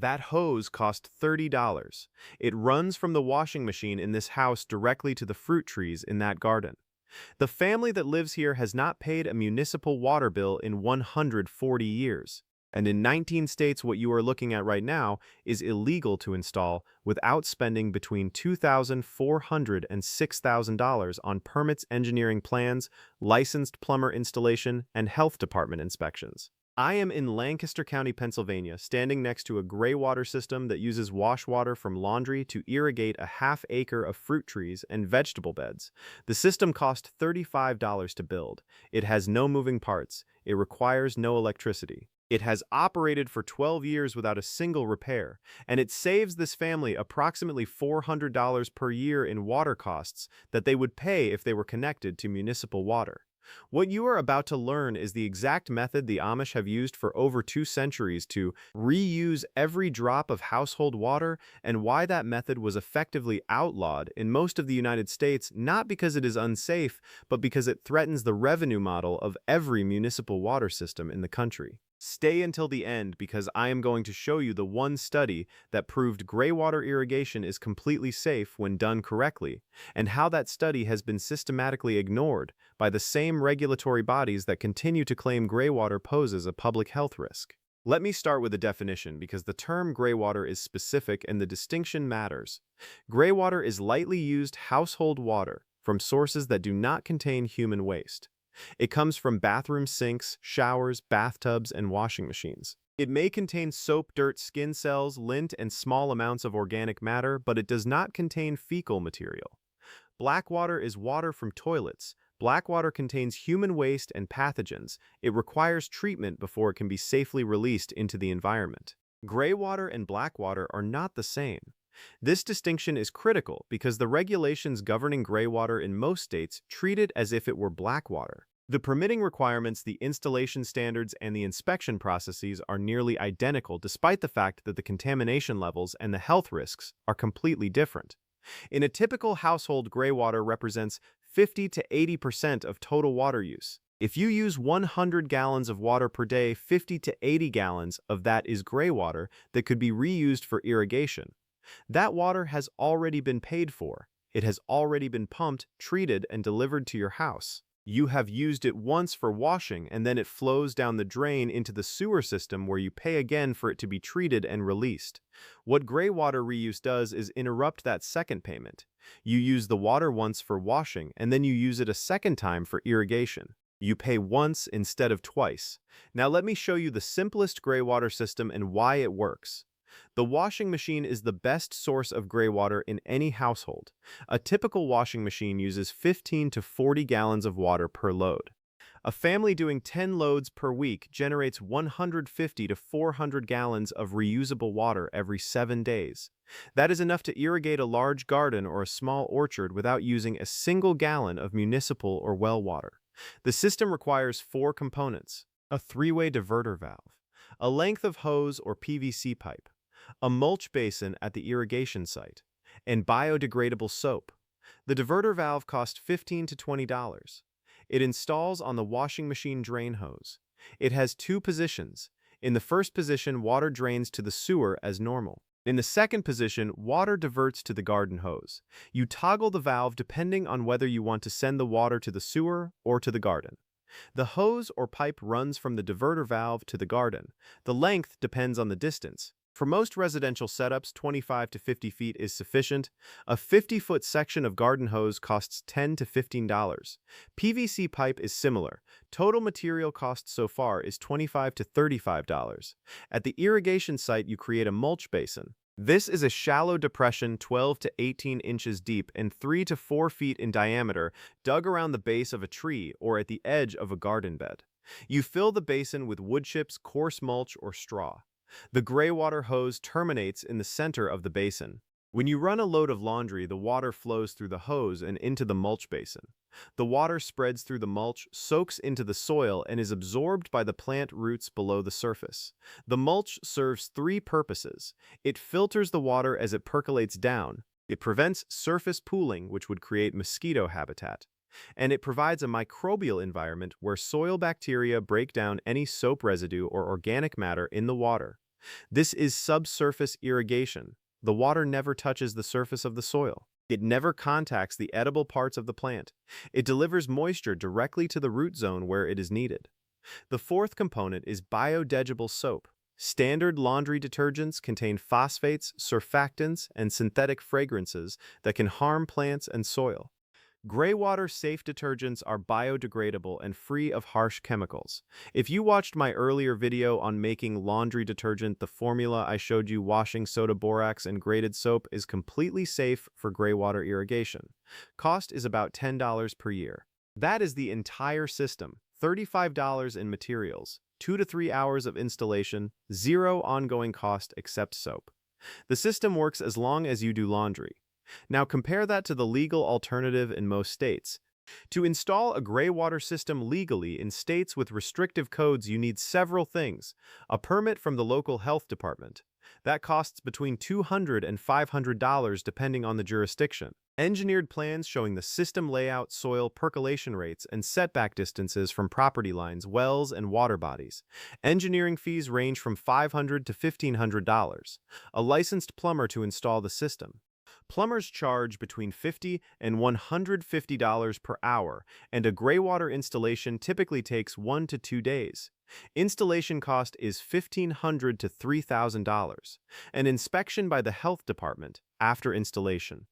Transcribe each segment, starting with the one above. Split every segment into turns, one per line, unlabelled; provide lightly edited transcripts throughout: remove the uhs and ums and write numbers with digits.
That hose cost $30. It runs from the washing machine in this house directly to the fruit trees in that garden. The family that lives here has not paid a municipal water bill in 140 years. And in 19 states, what you are looking at right now is illegal to install without spending between $2,400 and $6,000 on permits, engineering plans, licensed plumber installation, and health department inspections. I am in Lancaster County, Pennsylvania, standing next to a gray water system that uses wash water from laundry to irrigate a half-acre of fruit trees and vegetable beds. The system cost $35 to build. It has no moving parts. It requires no electricity. It has operated for 12 years without a single repair, and it saves this family approximately $400 per year in water costs that they would pay if they were connected to municipal water. What you are about to learn is the exact method the Amish have used for over 2 centuries to reuse every drop of household water, and why that method was effectively outlawed in most of the United States, not because it is unsafe, but because it threatens the revenue model of every municipal water system in the country. Stay until the end because I am going to show you the one study that proved gray water irrigation is completely safe when done correctly, and how that study has been systematically ignored by the same regulatory bodies that continue to claim gray water poses a public health risk. Let me start with a definition because the term gray water is specific and the distinction matters. Gray water is lightly used household water from sources that do not contain human waste. It comes from bathroom sinks, showers, bathtubs, and washing machines. It may contain soap, dirt, skin cells, lint, and small amounts of organic matter, but it does not contain fecal material. Black water is water from toilets. Black water contains human waste and pathogens. It requires treatment before it can be safely released into the environment. Gray water and black water are not the same. This distinction is critical because the regulations governing gray water in most states treat it as if it were black water. The permitting requirements, the installation standards, and the inspection processes are nearly identical despite the fact that the contamination levels and the health risks are completely different. In a typical household, gray water represents 50 to 80% of total water use. If you use 100 gallons of water per day, 50 to 80 gallons of that is gray water that could be reused for irrigation. That water has already been paid for. It has already been pumped, treated, and delivered to your house. You have used it once for washing, and then it flows down the drain into the sewer system where you pay again for it to be treated and released. What gray water reuse does is interrupt that second payment. You use the water once for washing, and then you use it a second time for irrigation. You pay once instead of twice. Now let me show you the simplest gray water system and why it works. The washing machine is the best source of gray water in any household. A typical washing machine uses 15 to 40 gallons of water per load. A family doing 10 loads per week generates 150 to 400 gallons of reusable water every 7 days. That is enough to irrigate a large garden or a small orchard without using a single gallon of municipal or well water. The system requires 4 components: a 3-way diverter valve, a length of hose or PVC pipe, a mulch basin at the irrigation site, and biodegradable soap. The diverter valve costs $15 to $20. It installs on the washing machine drain hose. It has 2 positions. In the first position, water drains to the sewer as normal. In the second position, water diverts to the garden hose. You toggle the valve depending on whether you want to send the water to the sewer or to the garden. The hose or pipe runs from the diverter valve to the garden. The length depends on the distance. For most residential setups, 25 to 50 feet is sufficient. A 50-foot section of garden hose costs $10 to $15. PVC pipe is similar. Total material cost so far is $25 to $35. At the irrigation site, you create a mulch basin. This is a shallow depression 12 to 18 inches deep and 3 to 4 feet in diameter, dug around the base of a tree or at the edge of a garden bed. You fill the basin with wood chips, coarse mulch, or straw. The gray water hose terminates in the center of the basin. When you run a load of laundry, the water flows through the hose and into the mulch basin. The water spreads through the mulch, soaks into the soil, and is absorbed by the plant roots below the surface. The mulch serves 3 purposes. It filters the water as it percolates down. It prevents surface pooling, which would create mosquito habitat. And it provides a microbial environment where soil bacteria break down any soap residue or organic matter in the water. This is subsurface irrigation. The water never touches the surface of the soil. It never contacts the edible parts of the plant. It delivers moisture directly to the root zone where it is needed. The fourth component is biodegradable soap. Standard laundry detergents contain phosphates, surfactants, and synthetic fragrances that can harm plants and soil. Greywater safe detergents are biodegradable and free of harsh chemicals. If you watched my earlier video on making laundry detergent, the formula I showed you, washing soda, borax, and grated soap, is completely safe for greywater irrigation. Cost is about $10 per year. That is the entire system. $35 in materials, 2 to 3 hours of installation, zero ongoing cost except soap. The system works as long as you do laundry. Now compare that to the legal alternative in most states. To install a greywater system legally in states with restrictive codes, you need several things. A permit from the local health department. That costs between $200 and $500 depending on the jurisdiction. Engineered plans showing the system layout, soil percolation rates, and setback distances from property lines, wells, and water bodies. Engineering fees range from $500 to $1,500. A licensed plumber to install the system. Plumbers charge between $50 and $150 per hour, and a greywater installation typically takes 1 to 2 days. Installation cost is $1,500 to $3,000. An inspection by the health department after installation.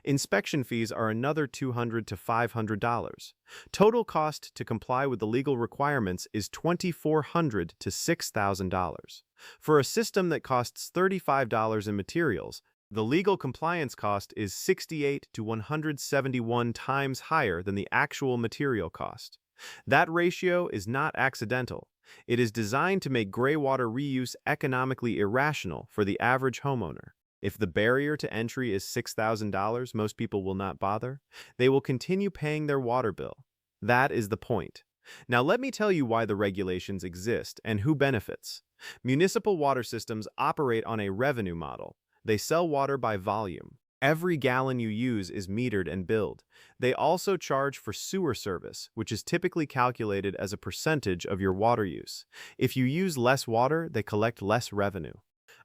Inspection fees are another $200 to $500. Total cost to comply with the legal requirements is $2,400 to $6,000. For a system that costs $35 in materials, the legal compliance cost is 68 to 171 times higher than the actual material cost. That ratio is not accidental. It is designed to make greywater reuse economically irrational for the average homeowner. If the barrier to entry is $6,000, most people will not bother. They will continue paying their water bill. That is the point. Now let me tell you why the regulations exist and who benefits. Municipal water systems operate on a revenue model. They sell water by volume. Every gallon you use is metered and billed. They also charge for sewer service, which is typically calculated as a percentage of your water use. If you use less water, they collect less revenue.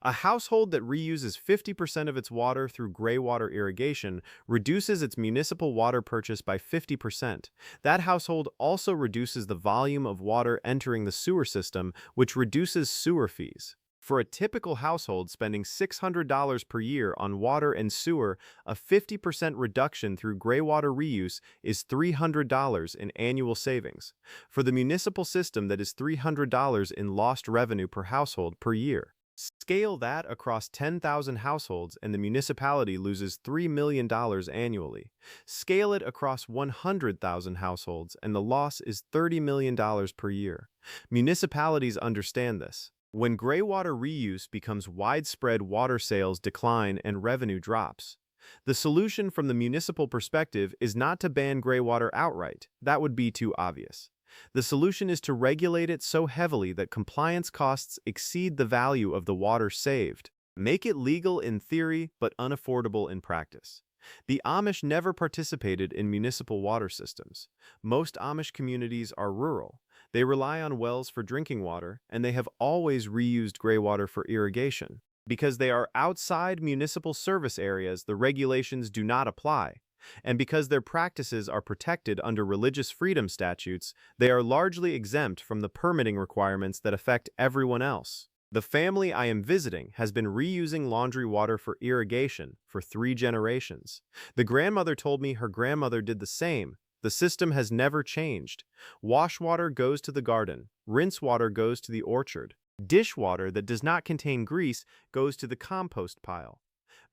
A household that reuses 50% of its water through greywater irrigation reduces its municipal water purchase by 50%. That household also reduces the volume of water entering the sewer system, which reduces sewer fees. For a typical household spending $600 per year on water and sewer, a 50% reduction through greywater reuse is $300 in annual savings. For the municipal system, that is $300 in lost revenue per household per year. Scale that across 10,000 households and the municipality loses $3 million annually. Scale it across 100,000 households and the loss is $30 million per year. Municipalities understand this. When greywater reuse becomes widespread, water sales decline and revenue drops. The solution from the municipal perspective is not to ban greywater outright. That would be too obvious. The solution is to regulate it so heavily that compliance costs exceed the value of the water saved. Make it legal in theory, but unaffordable in practice. The Amish never participated in municipal water systems. Most Amish communities are rural. They rely on wells for drinking water, and they have always reused greywater for irrigation. Because they are outside municipal service areas, the regulations do not apply. And because their practices are protected under religious freedom statutes, they are largely exempt from the permitting requirements that affect everyone else. The family I am visiting has been reusing laundry water for irrigation for 3 generations. The grandmother told me her grandmother did the same. The system has never changed. Wash water goes to the garden. Rinse water goes to the orchard. Dishwater that does not contain grease goes to the compost pile.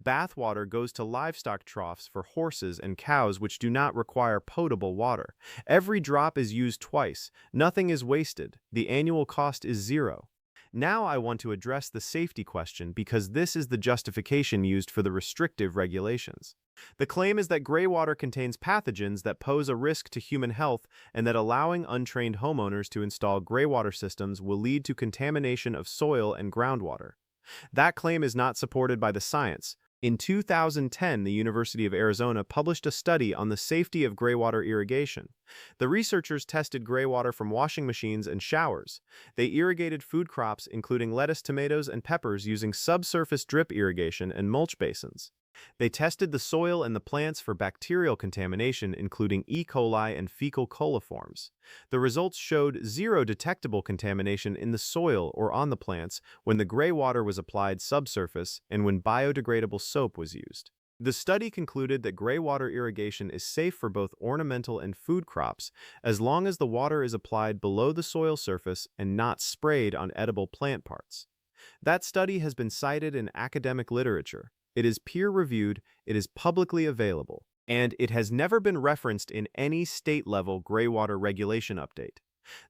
Bath water goes to livestock troughs for horses and cows which do not require potable water. Every drop is used twice. Nothing is wasted. The annual cost is zero. Now I want to address the safety question because this is the justification used for the restrictive regulations. The claim is that greywater contains pathogens that pose a risk to human health and that allowing untrained homeowners to install greywater systems will lead to contamination of soil and groundwater. That claim is not supported by the science. In 2010, the University of Arizona published a study on the safety of graywater irrigation. The researchers tested graywater from washing machines and showers. They irrigated food crops, including lettuce, tomatoes, and peppers, using subsurface drip irrigation and mulch basins. They tested the soil and the plants for bacterial contamination, including E. coli and fecal coliforms. The results showed zero detectable contamination in the soil or on the plants when the gray water was applied subsurface and when biodegradable soap was used. The study concluded that gray water irrigation is safe for both ornamental and food crops as long as the water is applied below the soil surface and not sprayed on edible plant parts. That study has been cited in academic literature. It is peer-reviewed, it is publicly available, and it has never been referenced in any state-level graywater regulation update.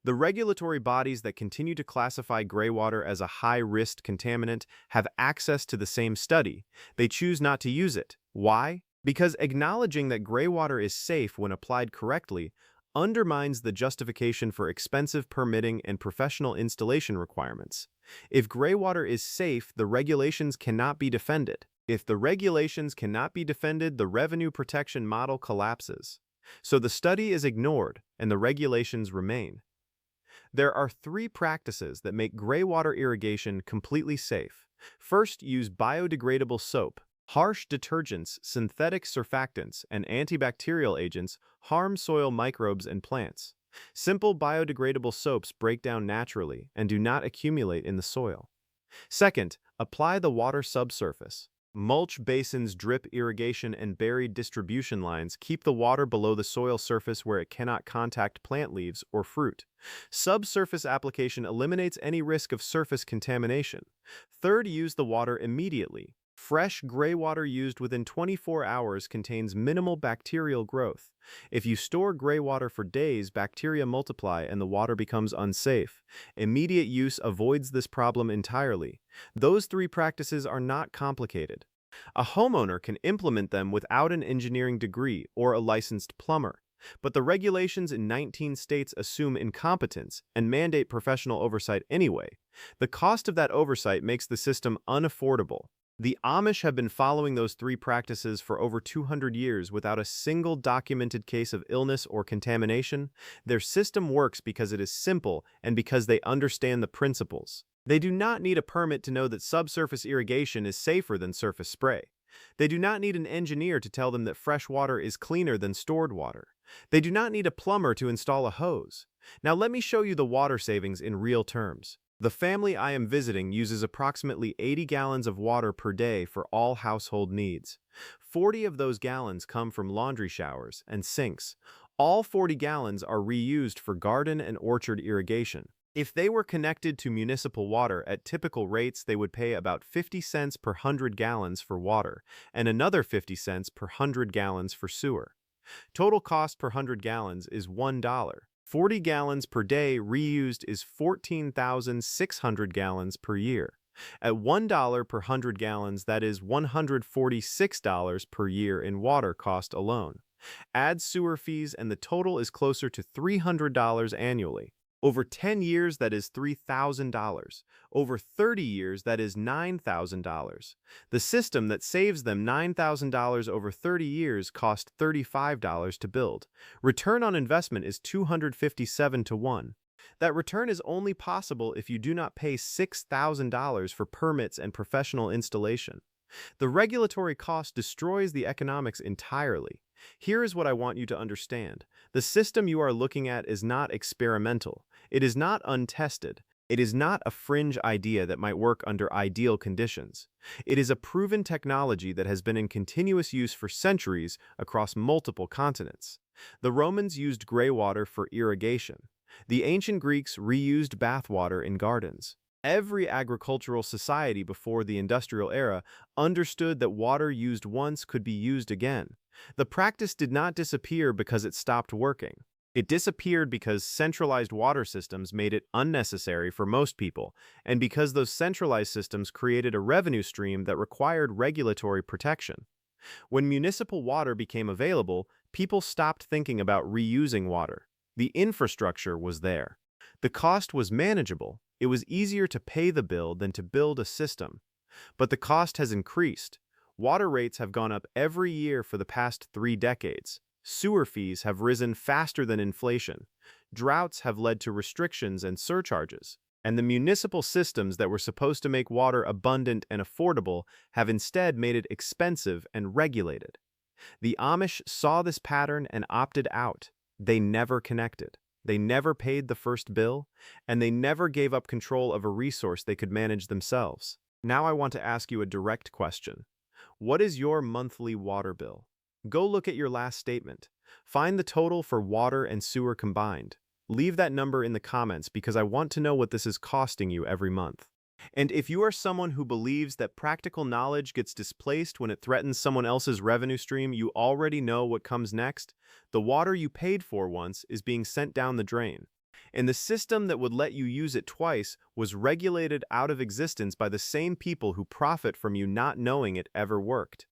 The regulatory bodies that continue to classify graywater as a high-risk contaminant have access to the same study. They choose not to use it. Why? Because acknowledging that graywater is safe when applied correctly undermines the justification for expensive permitting and professional installation requirements. If graywater is safe, the regulations cannot be defended. If the regulations cannot be defended, the revenue protection model collapses. So the study is ignored and the regulations remain. There are three practices that make graywater irrigation completely safe. First, use biodegradable soap. Harsh detergents, synthetic surfactants, and antibacterial agents harm soil microbes and plants. Simple biodegradable soaps break down naturally and do not accumulate in the soil. Second, apply the water subsurface. Mulch basins, drip irrigation, and buried distribution lines keep the water below the soil surface where it cannot contact plant leaves or fruit. Subsurface application eliminates any risk of surface contamination. Third, use the water immediately. Fresh gray water used within 24 hours contains minimal bacterial growth. If you store gray water for days, bacteria multiply and the water becomes unsafe. Immediate use avoids this problem entirely. Those three practices are not complicated. A homeowner can implement them without an engineering degree or a licensed plumber. But the regulations in 19 states assume incompetence and mandate professional oversight anyway. The cost of that oversight makes the system unaffordable. The Amish have been following those three practices for over 200 years without a single documented case of illness or contamination. Their system works because it is simple and because they understand the principles. They do not need a permit to know that subsurface irrigation is safer than surface spray. They do not need an engineer to tell them that fresh water is cleaner than stored water. They do not need a plumber to install a hose. Now let me show you the water savings in real terms. The family I am visiting uses approximately 80 gallons of water per day for all household needs. 40 of those gallons come from laundry showers and sinks. All 40 gallons are reused for garden and orchard irrigation. If they were connected to municipal water at typical rates, they would pay about 50 cents per 100 gallons for water and another 50 cents per 100 gallons for sewer. Total cost per 100 gallons is $1. 40 gallons per day reused is 14,600 gallons per year. At $1 per 100 gallons, that is $146 per year in water cost alone. Add sewer fees and the total is closer to $300 annually. Over 10 years, that is $3,000. Over 30 years, that is $9,000. The system that saves them $9,000 over 30 years cost $35 to build. Return on investment is 257 to 1. That return is only possible if you do not pay $6,000 for permits and professional installation. The regulatory cost destroys the economics entirely. Here is what I want you to understand. The system you are looking at is not experimental. It is not untested. It is not a fringe idea that might work under ideal conditions. It is a proven technology that has been in continuous use for centuries across multiple continents. The Romans used gray water for irrigation. The ancient Greeks reused bathwater in gardens. Every agricultural society before the industrial era understood that water used once could be used again. The practice did not disappear because it stopped working. It disappeared because centralized water systems made it unnecessary for most people, and because those centralized systems created a revenue stream that required regulatory protection. When municipal water became available, people stopped thinking about reusing water. The infrastructure was there. The cost was manageable. It was easier to pay the bill than to build a system. But the cost has increased. Water rates have gone up every year for the past 3 decades. Sewer fees have risen faster than inflation. Droughts have led to restrictions and surcharges. And the municipal systems that were supposed to make water abundant and affordable have instead made it expensive and regulated. The Amish saw this pattern and opted out. They never connected. They never paid the first bill, and they never gave up control of a resource they could manage themselves. Now I want to ask you a direct question. What is your monthly water bill? Go look at your last statement. Find the total for water and sewer combined. Leave that number in the comments because I want to know what this is costing you every month. And if you are someone who believes that practical knowledge gets displaced when it threatens someone else's revenue stream, you already know what comes next. The water you paid for once is being sent down the drain. And the system that would let you use it twice was regulated out of existence by the same people who profit from you not knowing it ever worked.